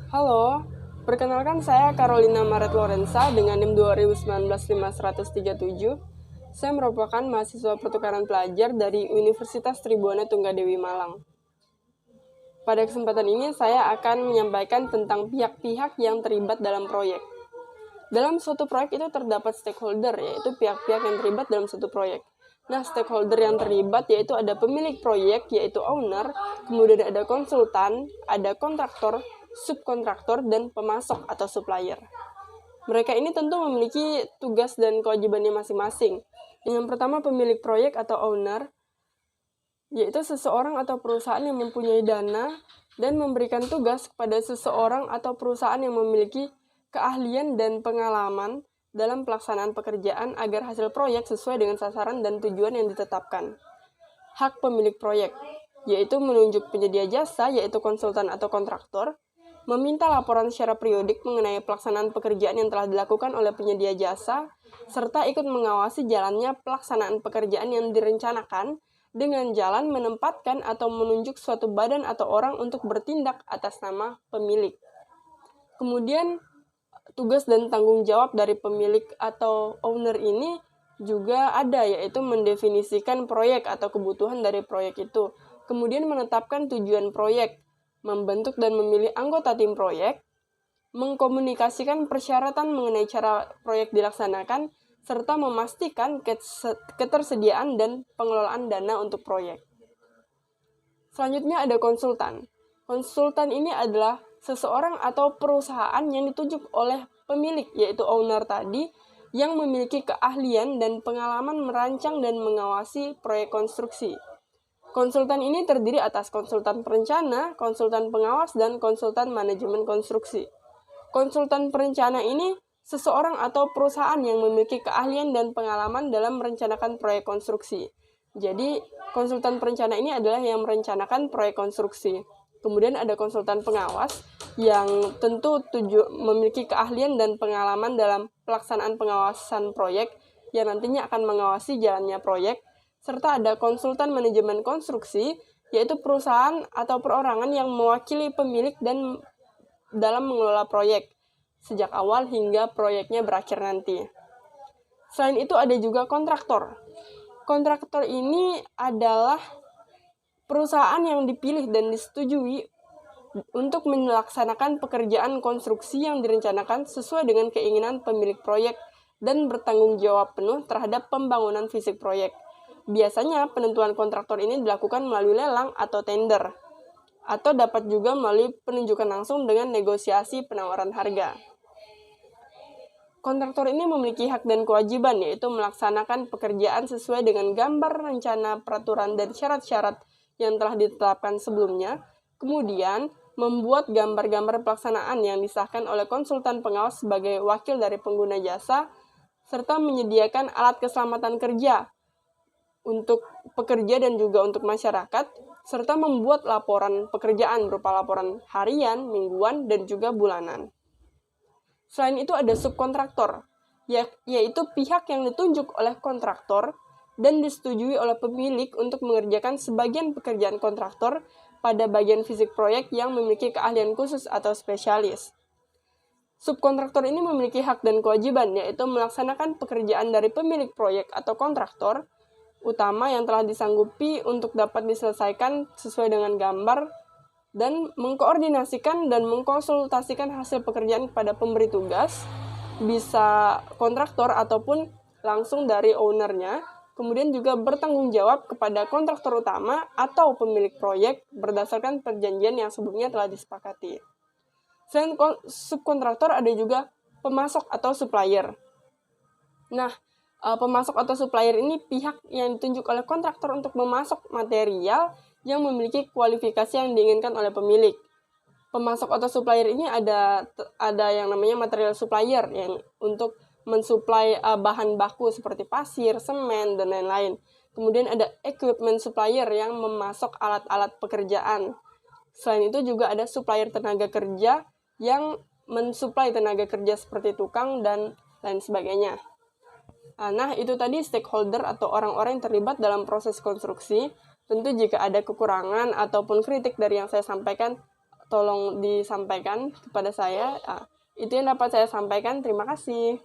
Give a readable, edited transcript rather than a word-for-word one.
Halo, perkenalkan saya Carolina Maret Lorenza dengan NIM 2019-5137. Saya merupakan mahasiswa pertukaran pelajar dari Universitas Tribhuwana Tunggadewi Malang. Pada kesempatan ini saya akan menyampaikan tentang pihak-pihak yang terlibat dalam proyek. Dalam suatu proyek itu terdapat stakeholder, yaitu pihak-pihak yang terlibat dalam suatu proyek. Nah, stakeholder yang terlibat yaitu ada pemilik proyek, yaitu owner, kemudian ada konsultan, ada kontraktor, subkontraktor, dan pemasok atau supplier. Mereka ini tentu memiliki tugas dan kewajibannya masing-masing. Yang pertama, pemilik proyek atau owner, yaitu seseorang atau perusahaan yang mempunyai dana dan memberikan tugas kepada seseorang atau perusahaan yang memiliki keahlian dan pengalaman dalam pelaksanaan pekerjaan agar hasil proyek sesuai dengan sasaran dan tujuan yang ditetapkan. Hak pemilik proyek, yaitu menunjuk penyedia jasa, yaitu konsultan atau kontraktor, meminta laporan secara periodik mengenai pelaksanaan pekerjaan yang telah dilakukan oleh penyedia jasa, serta ikut mengawasi jalannya pelaksanaan pekerjaan yang direncanakan dengan jalan menempatkan atau menunjuk suatu badan atau orang untuk bertindak atas nama pemilik. Kemudian, tugas dan tanggung jawab dari pemilik atau owner ini juga ada, yaitu mendefinisikan proyek atau kebutuhan dari proyek itu, kemudian menetapkan tujuan proyek, membentuk dan memilih anggota tim proyek, mengkomunikasikan persyaratan mengenai cara proyek dilaksanakan, serta memastikan ketersediaan dan pengelolaan dana untuk proyek. Selanjutnya ada konsultan. Konsultan ini adalah seseorang atau perusahaan yang ditunjuk oleh pemilik, yaitu owner tadi, yang memiliki keahlian dan pengalaman merancang dan mengawasi proyek konstruksi. Konsultan ini terdiri atas konsultan perencana, konsultan pengawas, dan konsultan manajemen konstruksi. Konsultan perencana ini seseorang atau perusahaan yang memiliki keahlian dan pengalaman dalam merencanakan proyek konstruksi. Jadi, konsultan perencana ini adalah yang merencanakan proyek konstruksi. Kemudian ada konsultan pengawas yang tentu memiliki keahlian dan pengalaman dalam pelaksanaan pengawasan proyek yang nantinya akan mengawasi jalannya proyek. Serta ada konsultan manajemen konstruksi, yaitu perusahaan atau perorangan yang mewakili pemilik dan dalam mengelola proyek sejak awal hingga proyeknya berakhir nanti. Selain itu ada juga kontraktor. Kontraktor ini adalah perusahaan yang dipilih dan disetujui untuk melaksanakan pekerjaan konstruksi yang direncanakan sesuai dengan keinginan pemilik proyek dan bertanggung jawab penuh terhadap pembangunan fisik proyek. Biasanya penentuan kontraktor ini dilakukan melalui lelang atau tender, atau dapat juga melalui penunjukan langsung dengan negosiasi penawaran harga. Kontraktor ini memiliki hak dan kewajiban, yaitu melaksanakan pekerjaan sesuai dengan gambar rencana, peraturan, dan syarat-syarat yang telah ditetapkan sebelumnya, kemudian membuat gambar-gambar pelaksanaan yang disahkan oleh konsultan pengawas sebagai wakil dari pengguna jasa, serta menyediakan alat keselamatan kerja untuk pekerja dan juga untuk masyarakat, serta membuat laporan pekerjaan berupa laporan harian, mingguan, dan juga bulanan. Selain itu ada subkontraktor, yaitu pihak yang ditunjuk oleh kontraktor dan disetujui oleh pemilik untuk mengerjakan sebagian pekerjaan kontraktor pada bagian fisik proyek yang memiliki keahlian khusus atau spesialis. Subkontraktor ini memiliki hak dan kewajiban, yaitu melaksanakan pekerjaan dari pemilik proyek atau kontraktor utama yang telah disanggupi untuk dapat diselesaikan sesuai dengan gambar, dan mengkoordinasikan dan mengkonsultasikan hasil pekerjaan kepada pemberi tugas, bisa kontraktor ataupun langsung dari ownernya, kemudian juga bertanggung jawab kepada kontraktor utama atau pemilik proyek berdasarkan perjanjian yang sebelumnya telah disepakati. Selain subkontraktor ada juga pemasok atau supplier. Nah, pemasok atau supplier ini pihak yang ditunjuk oleh kontraktor untuk memasok material yang memiliki kualifikasi yang diinginkan oleh pemilik. Pemasok atau supplier ini ada yang namanya material supplier yang untuk mensuplai bahan baku seperti pasir, semen, dan lain-lain. Kemudian ada equipment supplier yang memasok alat-alat pekerjaan. Selain itu juga ada supplier tenaga kerja yang mensuplai tenaga kerja seperti tukang dan lain sebagainya. Nah, itu tadi stakeholder atau orang-orang yang terlibat dalam proses konstruksi. Tentu jika ada kekurangan ataupun kritik dari yang saya sampaikan, tolong disampaikan kepada saya. Itu yang dapat saya sampaikan. Terima kasih.